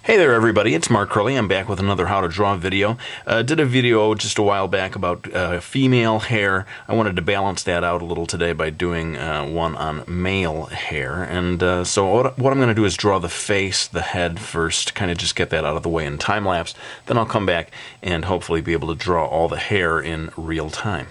Hey there everybody, it's Mark Curley. I'm back with another how to draw video. Did a video just a while back about female hair. I wanted to balance that out a little today by doing one on male hair. And so what I'm going to do is draw the face, the head first, kind of just get that out of the way in time lapse. Then I'll come back and hopefully be able to draw all the hair in real time.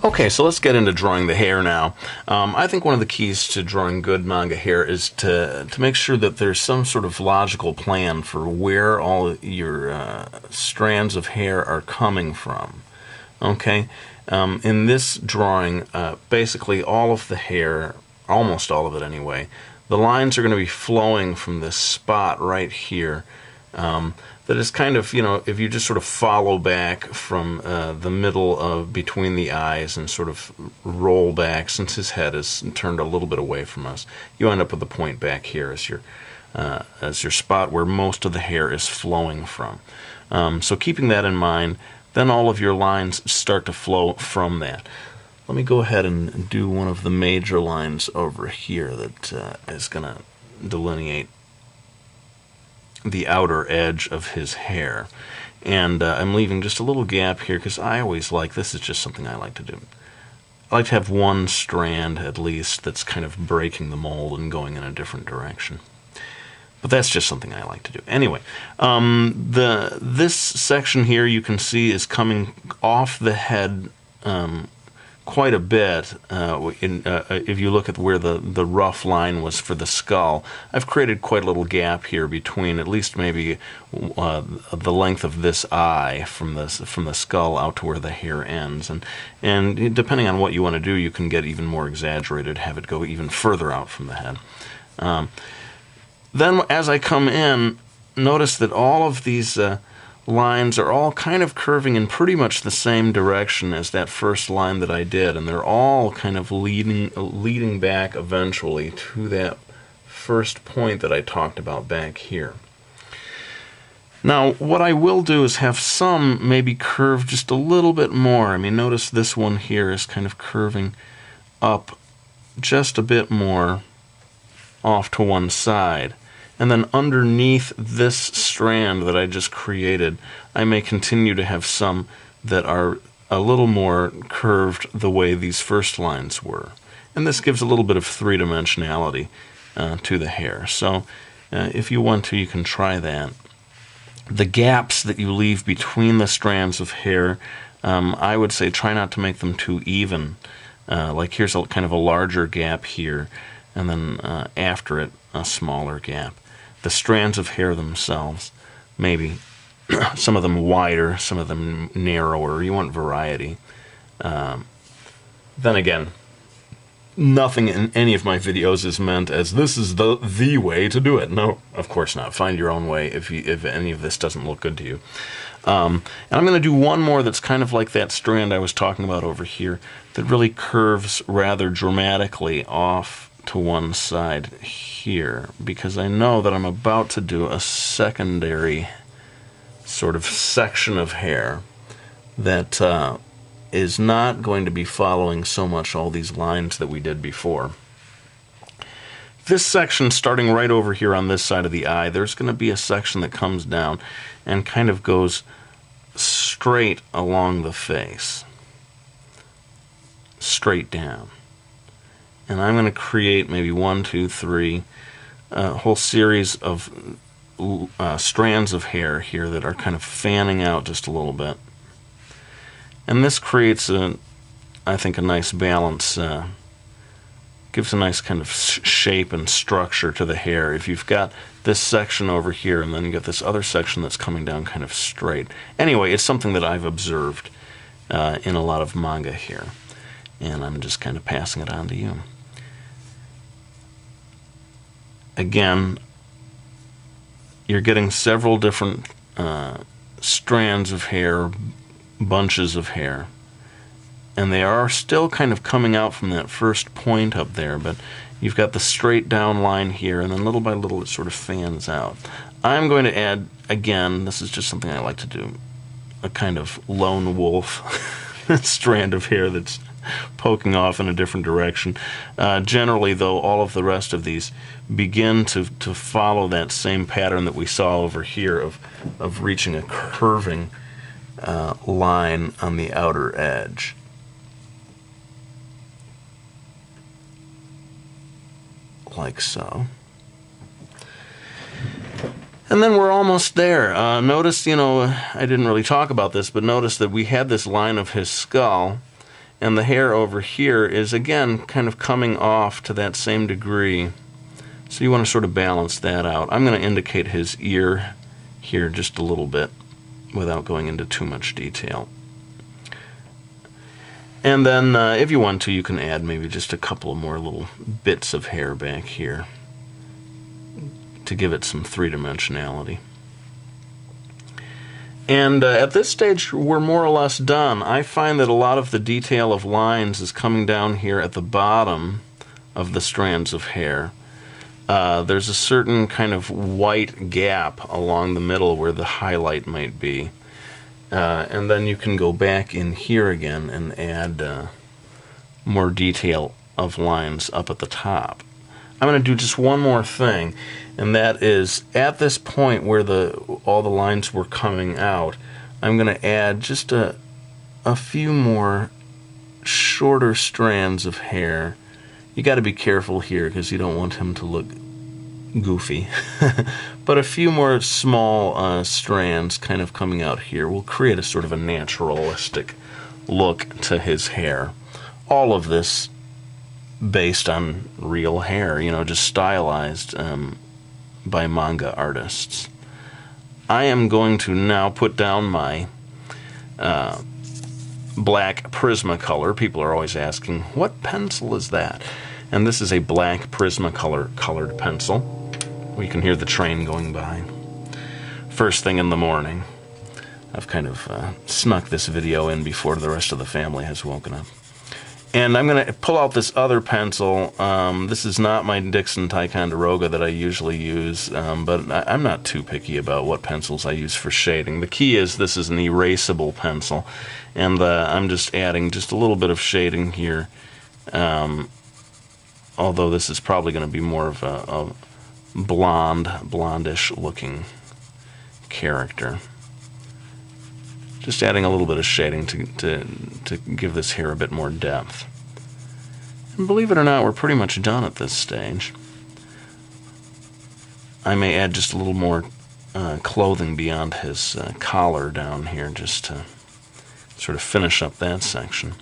Okay, so let's get into drawing the hair now. I think one of the keys to drawing good manga hair is to make sure that there's some sort of logical plan for where all your strands of hair are coming from. Okay, in this drawing, basically all of the hair, almost all of it anyway, the lines are going to be flowing from this spot right here. That is kind of, you know, if you just sort of follow back from the middle of between the eyes and sort of roll back, since his head is turned a little bit away from us, you end up with the point back here as your spot where most of the hair is flowing from. So keeping that in mind, then all of your lines start to flow from that. Let me go ahead and do one of the major lines over here that is going to delineate the outer edge of his hair. And I'm leaving just a little gap here because I always like, this is just something I like to do. I like to have one strand at least that's kind of breaking the mold and going in a different direction. But that's just something I like to do. Anyway, this section here you can see is coming off the head quite a bit. If you look at where the rough line was for the skull, I've created quite a little gap here between at least maybe the length of this eye from the skull out to where the hair ends. And depending on what you want to do, you can get even more exaggerated, have it go even further out from the head. Then as I come in, notice that all of these lines are all kind of curving in pretty much the same direction as that first line that I did, and they're all kind of leading back eventually to that first point that I talked about back here. Now, what I will do is have some maybe curve just a little bit more. I mean, notice this one here is kind of curving up just a bit more off to one side. And then underneath this strand that I just created, I may continue to have some that are a little more curved the way these first lines were. And this gives a little bit of three-dimensionality to the hair. So if you want to, you can try that. The gaps that you leave between the strands of hair, I would say try not to make them too even. Like here's a kind of a larger gap here, and then after it, a smaller gap. The strands of hair themselves, maybe some of them wider, some of them narrower. You want variety. Then again, nothing in any of my videos is meant as this is the way to do it. No, of course not. Find your own way if any of this doesn't look good to you. And I'm going to do one more that's kind of like that strand I was talking about over here that really curves rather dramatically off to one side here, because I know that I'm about to do a secondary sort of section of hair that is not going to be following so much all these lines that we did before. This section, starting right over here on this side of the eye, there's going to be a section that comes down and kind of goes straight along the face, straight down. And I'm going to create maybe 1, 2, 3, a whole series of strands of hair here that are kind of fanning out just a little bit. And this creates, I think, a nice balance, gives a nice kind of shape and structure to the hair. If you've got this section over here and then you got this other section that's coming down kind of straight. Anyway, it's something that I've observed in a lot of manga here. and I'm just kind of passing it on to you. Again, you're getting several different strands of hair, bunches of hair, and they are still kind of coming out from that first point up there, but you've got the straight down line here, and then little by little it sort of fans out. I'm going to add, again, this is just something I like to do, a kind of lone wolf strand of hair that's poking off in a different direction. Generally, though, all of the rest of these begin to follow that same pattern that we saw over here of reaching a curving line on the outer edge. Like so. And then we're almost there. Notice, I didn't really talk about this, but notice that we had this line of his skull, and the hair over here is, again, kind of coming off to that same degree. So you want to sort of balance that out. I'm going to indicate his ear here just a little bit without going into too much detail. And then, if you want to, you can add maybe just a couple of more little bits of hair back here to give it some three-dimensionality. And at this stage, we're more or less done. I find that a lot of the detail of lines is coming down here at the bottom of the strands of hair. There's a certain kind of white gap along the middle where the highlight might be. And then you can go back in here again and add more detail of lines up at the top. I'm going to do just one more thing, and that is at this point where all the lines were coming out, I'm going to add just a few more shorter strands of hair. You got to be careful here because you don't want him to look goofy. But a few more small strands kind of coming out here will create a sort of a naturalistic look to his hair. All of this based on real hair, just stylized by manga artists. I am going to now put down my black Prismacolor. People are always asking, what pencil is that? And this is a black Prismacolor colored pencil. We can hear the train going by. First thing in the morning. I've kind of snuck this video in before the rest of the family has woken up. And I'm going to pull out this other pencil. This is not my Dixon Ticonderoga that I usually use, but I'm not too picky about what pencils I use for shading. The key is this is an erasable pencil, and I'm just adding just a little bit of shading here, although this is probably going to be more of a blondish looking character. Just adding a little bit of shading to give this hair a bit more depth. And believe it or not, we're pretty much done at this stage. I may add just a little more clothing beyond his collar down here just to sort of finish up that section.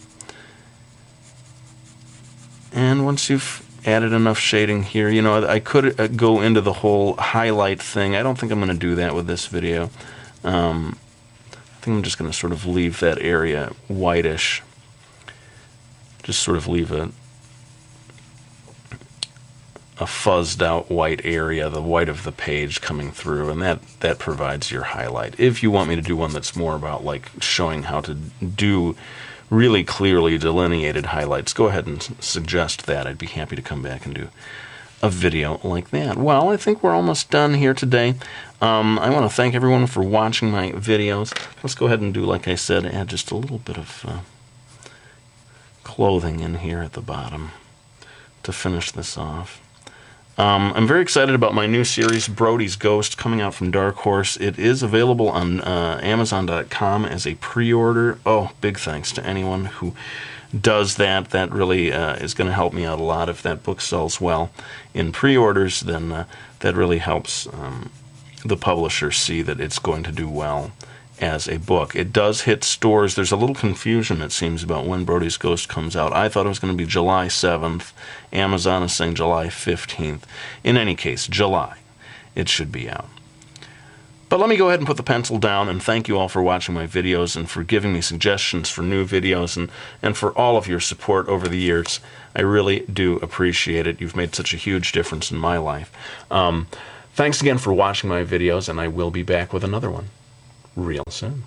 And once you've added enough shading here, I could go into the whole highlight thing. I don't think I'm going to do that with this video. I'm just going to sort of leave that area whitish. Just sort of leave a fuzzed out white area, the white of the page coming through, and that provides your highlight. If you want me to do one that's more about like showing how to do really clearly delineated highlights, go ahead and suggest that. I'd be happy to come back and do a video like that. Well, I think we're almost done here today. I want to thank everyone for watching my videos. Let's go ahead and do, like I said, add just a little bit of clothing in here at the bottom to finish this off. I'm very excited about my new series, Brody's Ghost, coming out from Dark Horse. It is available on Amazon.com as a pre-order. Oh, big thanks to anyone who does that. That really is going to help me out a lot. If that book sells well in pre-orders, then that really helps the publisher see that it's going to do well as a book. It does hit stores. There's a little confusion, it seems, about when Brody's Ghost comes out. I thought it was going to be July 7th. Amazon is saying July 15th. In any case, July. It should be out. But let me go ahead and put the pencil down and thank you all for watching my videos and for giving me suggestions for new videos and for all of your support over the years. I really do appreciate it. You've made such a huge difference in my life. Thanks again for watching my videos, and I will be back with another one real soon.